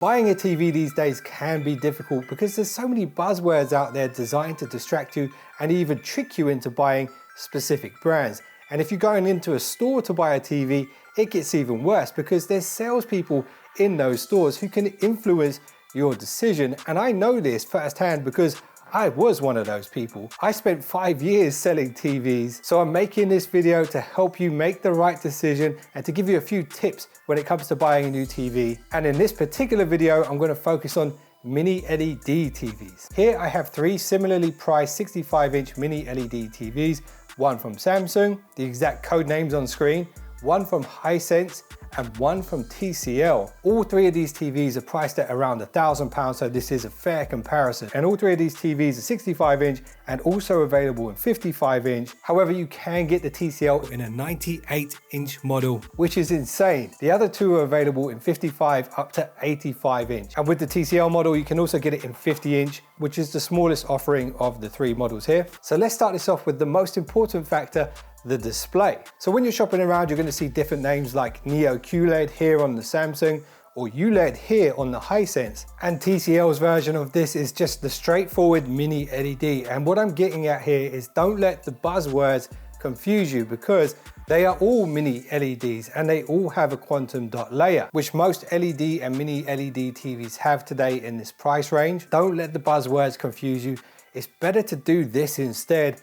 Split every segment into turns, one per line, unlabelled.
Buying a TV these days can be difficult because there's so many buzzwords out there designed to distract you and even trick you into buying specific brands. And if you're going into a store to buy a TV, it gets even worse because there's salespeople in those stores who can influence your decision. And I know this firsthand because I was one of those people. I spent 5 years selling TVs, so I'm making this video to help you make the right decision and to give you a few tips when it comes to buying a new TV. And in this particular video, I'm going to focus on mini LED TVs. Here I have three similarly priced 65-inch mini LED TVs, one from Samsung, the exact code names on screen, one from HiSense, and one from TCL. All three of these TVs are priced at around £1,000, so this is a fair comparison. And all three of these TVs are 65-inch and also available in 55-inch. However, you can get the TCL in a 98-inch model, which is insane. The other two are available in 55 up to 85-inch. And with the TCL model, you can also get it in 50-inch, which is the smallest offering of the three models here. So let's start this off with the most important factor, the display. So when you're shopping around, you're going to see different names like Neo QLED here on the Samsung or ULED here on the Hisense. And TCL's version of this is just the straightforward mini LED. And what I'm getting at here is don't let the buzzwords confuse you because they are all mini LEDs and they all have a quantum dot layer, which most LED and mini LED TVs have today in this price range. Don't let the buzzwords confuse you. It's better to do this instead.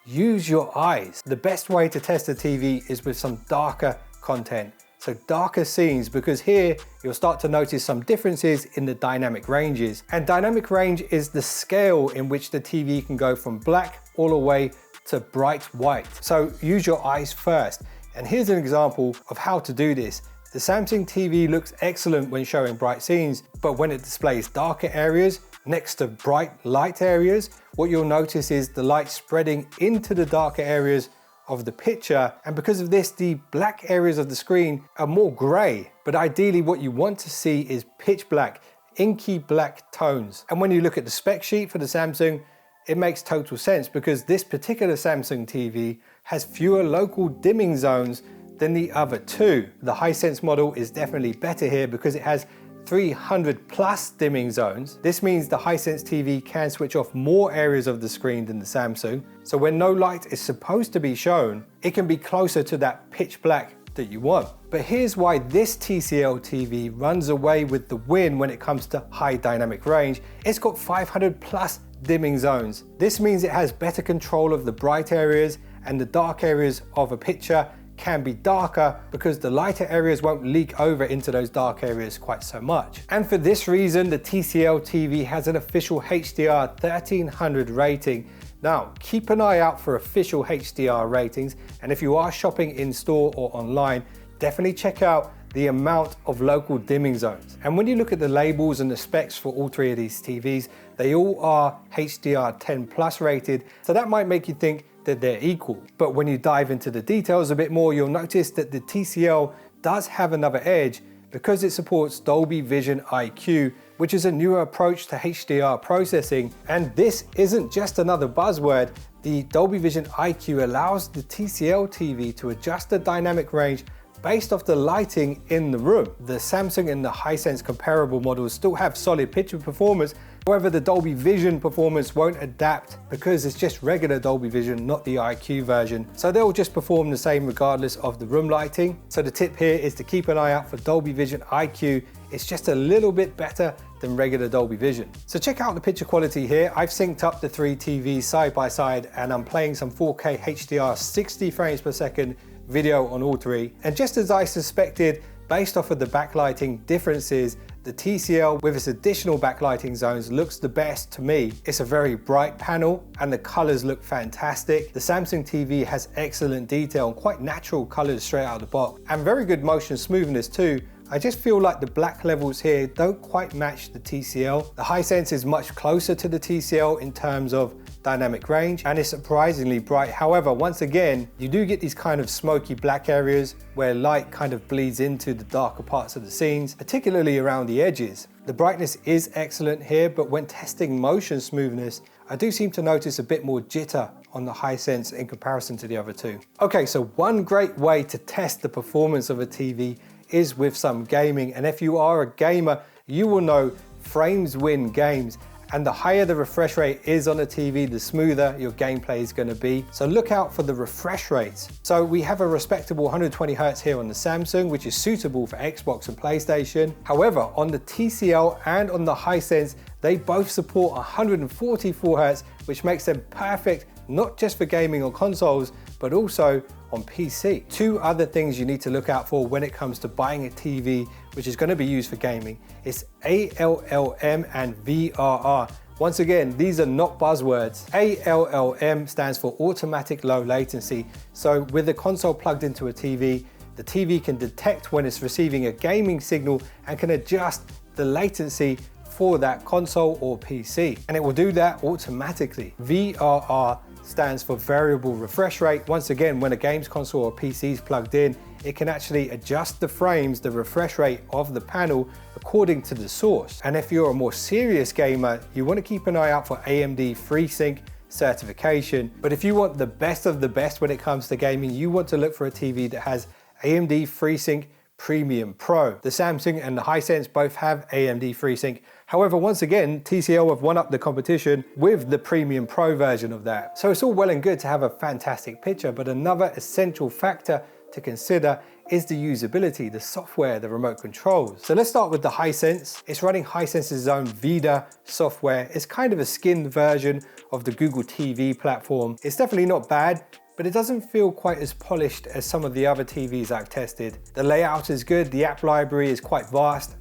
Use your eyes. The best way to test a TV is with some darker content. So darker scenes, because here you'll start to notice some differences in the dynamic ranges. And dynamic range is the scale in which the TV can go from black all the way to bright white. So use your eyes first. And here's an example of how to do this. The Samsung TV looks excellent when showing bright scenes, but when it displays darker areas next to bright light areas, what you'll notice is the light spreading into the darker areas of the picture. And because of this, the black areas of the screen are more gray. But ideally what you want to see is pitch black, inky black tones. And when you look at the spec sheet for the Samsung, it makes total sense because this particular Samsung TV has fewer local dimming zones than the other two. The HiSense model is definitely better here because it has 300 plus dimming zones. This means the HiSense TV can switch off more areas of the screen than the Samsung. So when no light is supposed to be shown, it can be closer to that pitch black that you want. But here's why this TCL TV runs away with the win when it comes to high dynamic range. It's got 500 plus dimming zones. This means it has better control of the bright areas and the dark areas of a picture can be darker because the lighter areas won't leak over into those dark areas quite so much. And for this reason, the TCL TV has an official HDR 1300 rating. Now, keep an eye out for official HDR ratings, and if you are shopping in store or online, definitely check out the amount of local dimming zones. And when you look at the labels and the specs for all three of these TVs, they all are HDR 10 plus rated, so that might make you think that they're equal. But when you dive into the details a bit more, you'll notice that the TCL does have another edge because it supports Dolby Vision IQ, which is a newer approach to HDR processing. And this isn't just another buzzword. The Dolby Vision IQ allows the TCL TV to adjust the dynamic range based off the lighting in the room. The Samsung and the Hisense comparable models still have solid picture performance. However, the Dolby Vision performance won't adapt because it's just regular Dolby Vision, not the IQ version. So they'll just perform the same regardless of the room lighting. So the tip here is to keep an eye out for Dolby Vision IQ. It's just a little bit better than regular Dolby Vision. So check out the picture quality here. I've synced up the three TVs side by side and I'm playing some 4K HDR 60 frames per second video on all three. And just as I suspected, based off of the backlighting differences, the TCL with its additional backlighting zones looks the best to me. It's a very bright panel and the colors look fantastic. The Samsung TV has excellent detail and quite natural colors straight out of the box and very good motion smoothness too. I just feel like the black levels here don't quite match the TCL. The HiSense is much closer to the TCL in terms of dynamic range and is surprisingly bright. However, once again, you do get these kind of smoky black areas where light kind of bleeds into the darker parts of the scenes, particularly around the edges. The brightness is excellent here, but when testing motion smoothness, I do seem to notice a bit more jitter on the HiSense in comparison to the other two. Okay, so one great way to test the performance of a TV is with some gaming. And if you are a gamer, you will know frames win games. And the higher the refresh rate is on a TV, the smoother your gameplay is going to be. So look out for the refresh rates. So we have a respectable 120 Hz here on the Samsung, which is suitable for Xbox and PlayStation. However, on the TCL and on the HiSense, they both support 144 Hz, which makes them perfect not just for gaming on consoles, but also on PC. Two other things you need to look out for when it comes to buying a TV which is going to be used for gaming is ALLM and VRR. Once again, these are not buzzwords. ALLM stands for automatic low latency. So with the console plugged into a TV, the TV can detect when it's receiving a gaming signal and can adjust the latency for that console or PC. And it will do that automatically. VRR stands for variable refresh rate. Once again, when a games console or PC is plugged in, it can actually adjust the frames, the refresh rate of the panel according to the source. And if you're a more serious gamer, you want to keep an eye out for AMD FreeSync certification. But if you want the best of the best when it comes to gaming, you want to look for a TV that has AMD FreeSync Premium Pro. The Samsung and the Hisense both have AMD FreeSync. However, once again, TCL have won up the competition with the Premium Pro version of that. So it's all well and good to have a fantastic picture, but another essential factor to consider is the usability, the software, the remote controls. So let's start with the Hisense. It's running Hisense's own VIDA software. It's kind of a skinned version of the Google TV platform. It's definitely not bad, but it doesn't feel quite as polished as some of the other TVs I've tested. The layout is good, the app library is quite vast,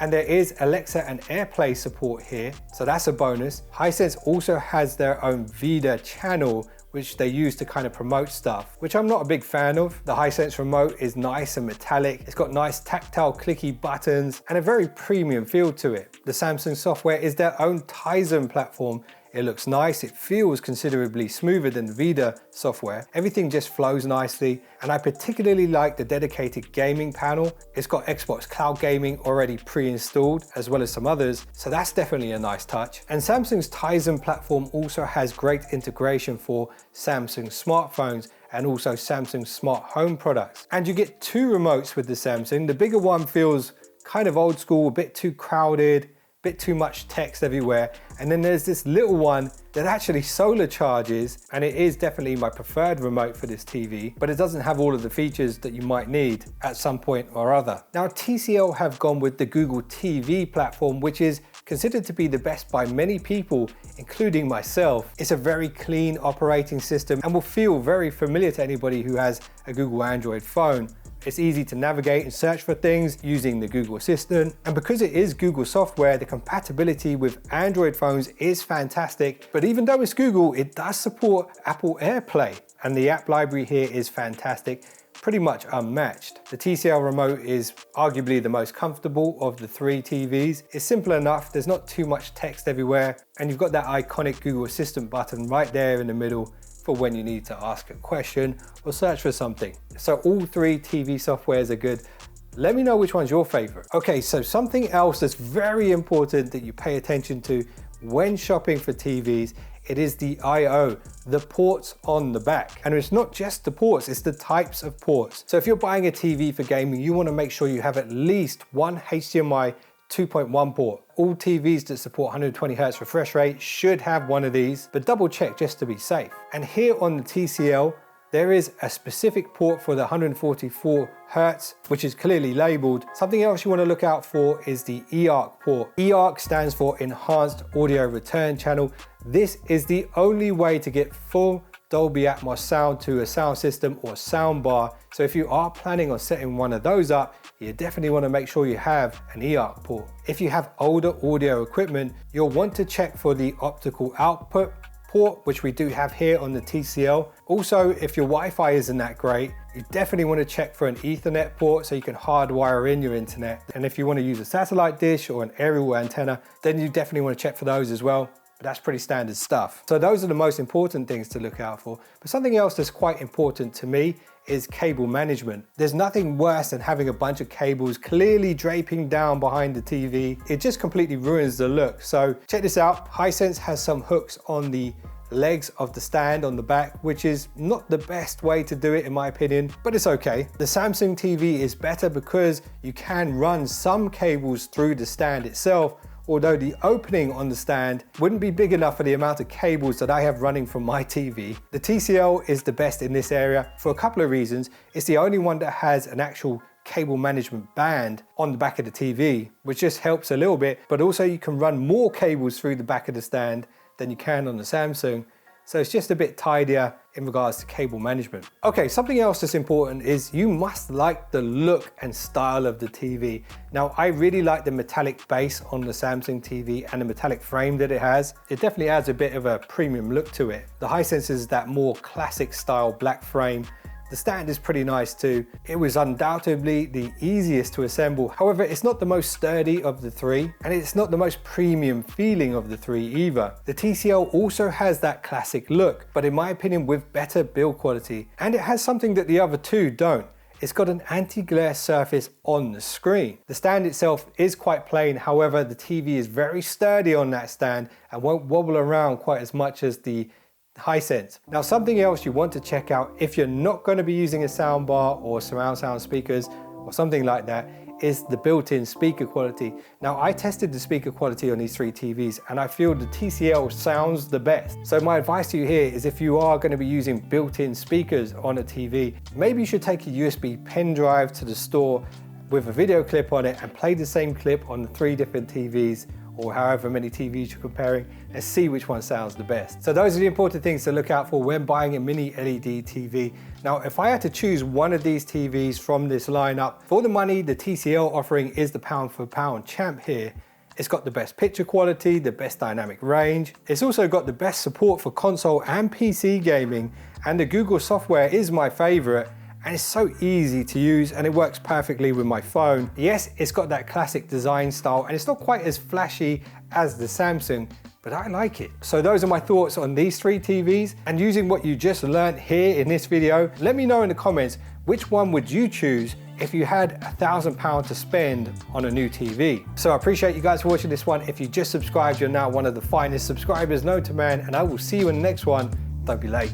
and there is Alexa and AirPlay support here, so that's a bonus. Hisense also has their own VIDA channel, which they use to kind of promote stuff, which I'm not a big fan of. The Hisense remote is nice and metallic. It's got nice tactile clicky buttons and a very premium feel to it. The Samsung software is their own Tizen platform. It looks nice, it feels considerably smoother than VIDA software. Everything just flows nicely, and I particularly like the dedicated gaming panel. It's got Xbox Cloud Gaming already pre-installed, as well as some others, so that's definitely a nice touch. And Samsung's Tizen platform also has great integration for Samsung smartphones and also Samsung smart home products. And you get two remotes with the Samsung. The bigger one feels kind of old school, a bit too crowded, bit too much text everywhere. And then there's this little one that actually solar charges, and it is definitely my preferred remote for this TV, but it doesn't have all of the features that you might need at some point or other. Now, TCL have gone with the Google TV platform, which is considered to be the best by many people, including myself. It's a very clean operating system and will feel very familiar to anybody who has a Google Android phone. It's easy to navigate and search for things using the Google Assistant. And because it is Google software, the compatibility with Android phones is fantastic. But even though it's Google, it does support Apple AirPlay. And the app library here is fantastic, pretty much unmatched. The TCL remote is arguably the most comfortable of the three TVs. It's simple enough, there's not too much text everywhere, and you've got that iconic Google Assistant button right there in the middle for when you need to ask a question or search for something. So all three TV softwares are good. Let me know which one's your favorite. Okay, so something else that's very important that you pay attention to when shopping for TVs, it is the I/O, the ports on the back. And it's not just the ports, it's the types of ports. So if you're buying a TV for gaming, you want to make sure you have at least one HDMI 2.1 port. All TVs that support 120 Hz refresh rate should have one of these, but double check just to be safe. And here on the TCL, there is a specific port for the 144 Hz, which is clearly labeled. Something else you want to look out for is the eARC port. eARC stands for Enhanced Audio Return Channel. This is the only way to get full Dolby Atmos sound to a sound system or sound bar. So if you are planning on setting one of those up, you definitely want to make sure you have an eARC port. If you have older audio equipment, you'll want to check for the optical output port, which we do have here on the TCL. Also, if your Wi-Fi isn't that great, you definitely want to check for an Ethernet port so you can hardwire in your internet. And if you want to use a satellite dish or an aerial antenna, then you definitely want to check for those as well. But that's pretty standard stuff. So those are the most important things to look out for. But something else that's quite important to me is cable management. There's nothing worse than having a bunch of cables clearly draping down behind the TV. It just completely ruins the look. So check this out. Hisense has some hooks on the legs of the stand on the back, which is not the best way to do it in my opinion, but it's okay. The Samsung TV is better because you can run some cables through the stand itself, although the opening on the stand wouldn't be big enough for the amount of cables that I have running from my TV. The TCL is the best in this area for a couple of reasons. It's the only one that has an actual cable management band on the back of the TV, which just helps a little bit, but also you can run more cables through the back of the stand than you can on the Samsung. So it's just a bit tidier in regards to cable management. Okay, something else that's important is you must like the look and style of the TV. Now, I really like the metallic base on the Samsung TV and the metallic frame that it has. It definitely adds a bit of a premium look to it. The HiSense is that more classic style black frame. The stand is pretty nice too. It was undoubtedly the easiest to assemble. However, it's not the most sturdy of the three, and it's not the most premium feeling of the three either. The TCL also has that classic look, but in my opinion with better build quality. And it has something that the other two don't. It's got an anti-glare surface on the screen. The stand itself is quite plain, however, the TV is very sturdy on that stand and won't wobble around quite as much as the HiSense. Now, something else you want to check out if you're not going to be using a soundbar or surround sound speakers or something like that is the built-in speaker quality. Now, I tested the speaker quality on these three TVs and I feel the TCL sounds the best. So my advice to you here is if you are going to be using built-in speakers on a TV, maybe you should take a USB pen drive to the store with a video clip on it and play the same clip on the three different TVs or however many TVs you're comparing and see which one sounds the best. So those are the important things to look out for when buying a mini LED TV. Now, if I had to choose one of these TVs from this lineup, for the money the TCL offering is the pound for pound champ here. It's got the best picture quality, the best dynamic range. It's also got the best support for console and PC gaming, and the Google software is my favorite. And it's so easy to use and it works perfectly with my phone. Yes, it's got that classic design style and it's not quite as flashy as the Samsung, but I like it. So those are my thoughts on these three TVs, and using what you just learned here in this video, let me know in the comments which one would you choose if you had £1,000 to spend on a new TV. So I appreciate you guys for watching this one. If you just subscribed, you're now one of the finest subscribers known to man, and I will see you in the next one. Don't be late.